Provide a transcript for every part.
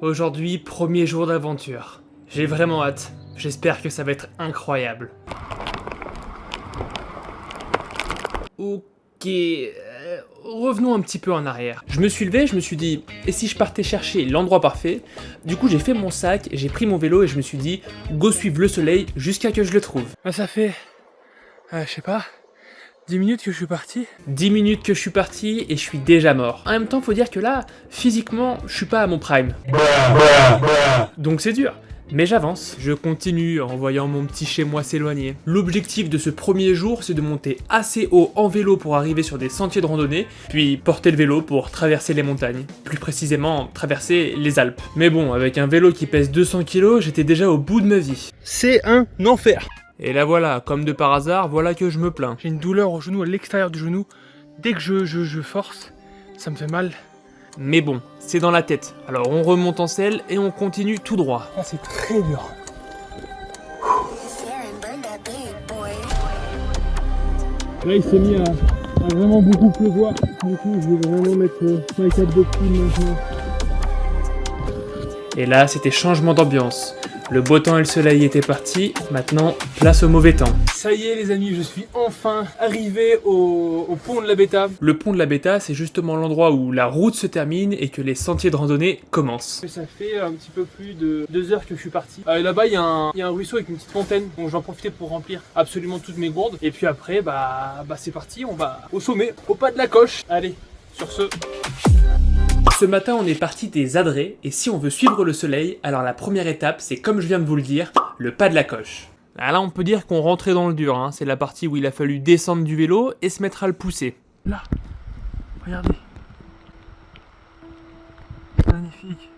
Aujourd'hui, premier jour d'aventure. J'ai vraiment hâte. J'espère que ça va être incroyable. Ok, revenons un petit peu en arrière. Je me suis levé, je me suis dit, et si je partais chercher l'endroit parfait? Du coup, j'ai fait mon sac, j'ai pris mon vélo et je me suis dit, go suivre le soleil jusqu'à que je le trouve. Ça fait, je sais pas, 10 minutes que je suis parti. 10 minutes que je suis parti et je suis déjà mort. En même temps, faut dire que là, physiquement, je suis pas à mon prime. Donc c'est dur. Mais j'avance, je continue en voyant mon petit chez moi s'éloigner. L'objectif de ce premier jour, c'est de monter assez haut en vélo pour arriver sur des sentiers de randonnée, puis porter le vélo pour traverser les montagnes. Plus précisément, traverser les Alpes. Mais bon, avec un vélo qui pèse 200 kg, j'étais déjà au bout de ma vie. C'est un enfer. Et là voilà, comme de par hasard, voilà que je me plains. J'ai une douleur au genou, à l'extérieur du genou. Dès que je force, ça me fait mal. Mais bon, c'est dans la tête. Alors on remonte en selle et on continue tout droit. Ah, c'est très dur. Là, il s'est mis à vraiment beaucoup pleuvoir. Du coup, je vais vraiment mettre ma tête de clim maintenant. Et là, c'était changement d'ambiance. Le beau temps et le soleil étaient partis, maintenant, place au mauvais temps. Ça y est les amis, je suis enfin arrivé au pont de la Bêta. Le pont de la Bêta, c'est justement l'endroit où la route se termine et que les sentiers de randonnée commencent. Ça fait un petit peu plus de 2 heures que je suis parti. Là-bas, il y a un ruisseau avec une petite fontaine, donc j'en profitais pour remplir absolument toutes mes gourdes. Et puis après, c'est parti, on va au sommet, au pas de la coche. Allez, sur ce... Ce matin, on est parti des Adrets, et si on veut suivre le soleil, alors la première étape, c'est comme je viens de vous le dire, le pas de la coche. Là, on peut dire qu'on rentrait dans le dur, hein. C'est la partie où il a fallu descendre du vélo et se mettre à le pousser. Là, regardez. Magnifique.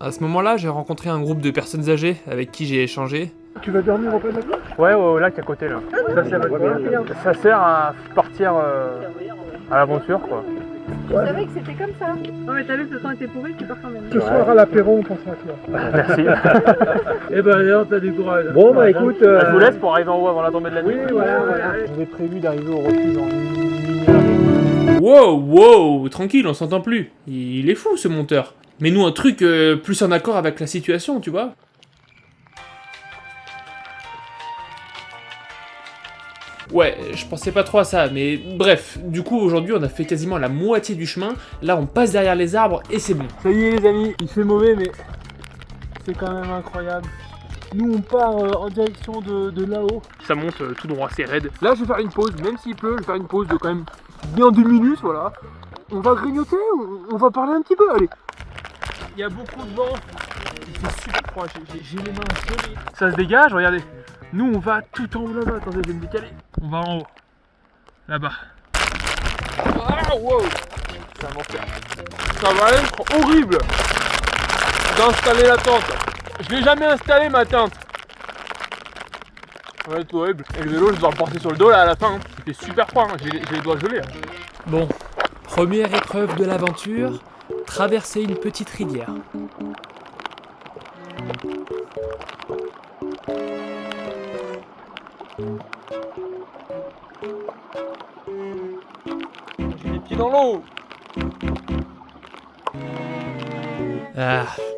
À ce moment-là, j'ai rencontré un groupe de personnes âgées avec qui j'ai échangé. Tu vas dormir au pas de la coche? Ouais, au lac à côté là. Ça sert à partir à l'aventure quoi. Je savais que c'était comme ça. Non mais t'as vu que le temps était pourri, tu pars quand même. Ce soir à l'apéro, on pensera à toi. Merci. Eh ben d'ailleurs, t'as du courage. Bon bah écoute, je vous laisse pour arriver en haut avant la tombée de la nuit. Oui, voilà. J'avais prévu d'arriver au refuge en une heure. Wow, tranquille, on s'entend plus. Il est fou ce monteur. Mais nous un truc plus en accord avec la situation, tu vois. Ouais, je pensais pas trop à ça, mais bref, du coup aujourd'hui on a fait quasiment la moitié du chemin, là on passe derrière les arbres et c'est bon. Ça y est les amis, il fait mauvais mais c'est quand même incroyable. Nous on part en direction de là-haut. Ça monte tout droit, c'est raide. Là je vais faire une pause, même s'il pleut, je vais faire une pause de quand même bien 2 minutes, voilà. On va grignoter, on va parler un petit peu, allez. Il y a beaucoup de vent, il fait super froid, j'ai les mains gelées. Ça se dégage, regardez. Nous on va tout en haut là-bas, attendez je vais me décaler. On va en haut, là-bas. Ah wow, c'est un enfer. Ça va être horrible d'installer la tente. Je l'ai jamais installé ma tente. Ça va être horrible. Et le vélo je dois le porter sur le dos là à la fin. Il fait super froid, hein. J'ai les doigts gelés. Bon, première épreuve de l'aventure, traverser une petite rivière. J'ai les pieds dans l'eau.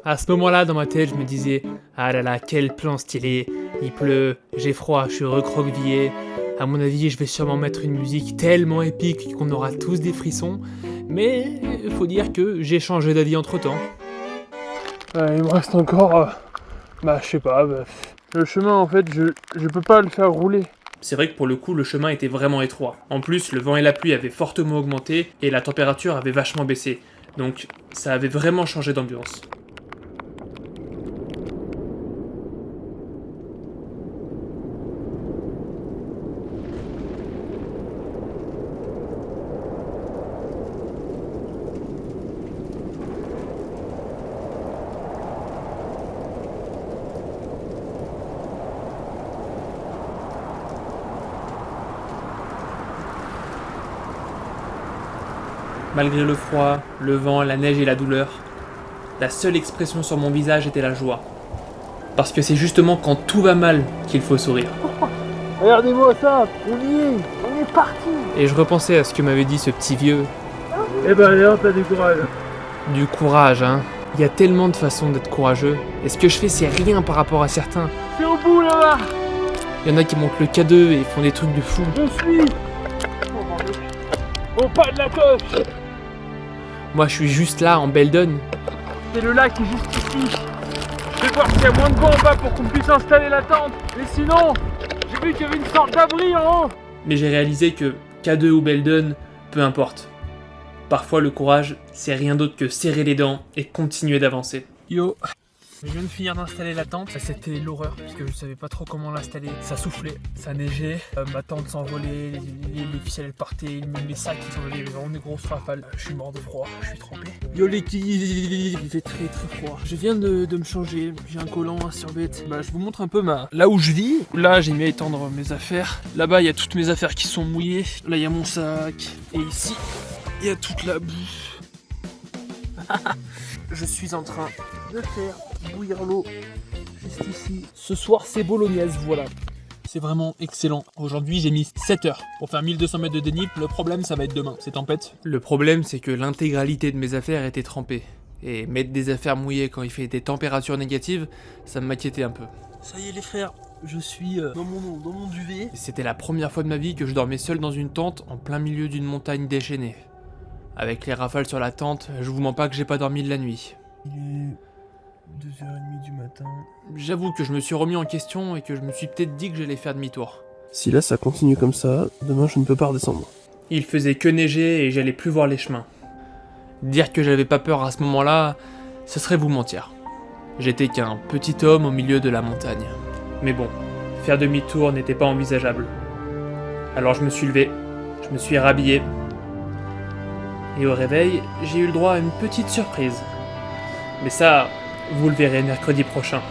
À ce moment-là, dans ma tête, je me disais « Ah là là, quel plan stylé, il pleut, j'ai froid, je suis recroquevillé. À mon avis, je vais sûrement mettre une musique tellement épique qu'on aura tous des frissons. » Mais il faut dire que j'ai changé d'avis entre-temps. Il me reste encore... je sais pas... le chemin, en fait, je peux pas le faire rouler. C'est vrai que pour le coup, le chemin était vraiment étroit. En plus, le vent et la pluie avaient fortement augmenté et la température avait vachement baissé. Donc, ça avait vraiment changé d'ambiance. Malgré le froid, le vent, la neige et la douleur, la seule expression sur mon visage était la joie. Parce que c'est justement quand tout va mal qu'il faut sourire. Regardez-moi ça, on y est, on est parti. Et je repensais à ce que m'avait dit ce petit vieux. Eh ben d'ailleurs, t'as du courage. Du courage, hein. Il y a tellement de façons d'être courageux, et ce que je fais c'est rien par rapport à certains. C'est au bout là-bas. Il y en a qui montent le K2 et font des trucs de fou. Je suis au pas de la coche. Moi je suis juste là en Beldon. C'est le lac qui est juste ici. Je vais voir s'il y a moins de vent en bas pour qu'on puisse installer la tente. Mais sinon, j'ai vu qu'il y avait une sorte d'abri en haut. Mais j'ai réalisé que K2 ou Beldon, peu importe. Parfois le courage, c'est rien d'autre que serrer les dents et continuer d'avancer. Yo, je viens de finir d'installer la tente. C'était l'horreur parce que je savais pas trop comment l'installer. Ça soufflait, ça neigeait, ma tente s'envolait, les ficelles partaient, mes sacs ils s'envolaient, il y avait vraiment des grosses rafales. Je suis mort de froid, je suis trempé. Yo les filles, il fait très très froid. Je viens de me changer, j'ai un collant, un surbet. Bah je vous montre un peu là où je vis. Là j'ai mis à étendre mes affaires. Là-bas il y a toutes mes affaires qui sont mouillées. Là il y a mon sac. Et ici, il y a toute la boue. Je suis en train de faire bouillir l'eau juste ici. Ce soir c'est bolognaise, voilà. C'est vraiment excellent. Aujourd'hui j'ai mis 7 heures pour faire 1200 mètres de dénivelé. Le problème ça va être demain, c'est tempête. Le problème c'est que l'intégralité de mes affaires était trempée. Et mettre des affaires mouillées quand il fait des températures négatives, ça m'inquiétait un peu. Ça y est les frères, je suis dans mon duvet. C'était la première fois de ma vie que je dormais seul dans une tente en plein milieu d'une montagne déchaînée. Avec les rafales sur la tente, je vous mens pas que j'ai pas dormi de la nuit. Il est 2h30 du matin. J'avoue que je me suis remis en question et que je me suis peut-être dit que j'allais faire demi-tour. Si là ça continue comme ça, demain je ne peux pas redescendre. Il faisait que neiger et j'allais plus voir les chemins. Dire que j'avais pas peur à ce moment-là, ce serait vous mentir. J'étais qu'un petit homme au milieu de la montagne. Mais bon, faire demi-tour n'était pas envisageable. Alors je me suis levé, je me suis rhabillé. Et au réveil, j'ai eu le droit à une petite surprise. Mais ça, vous le verrez mercredi prochain.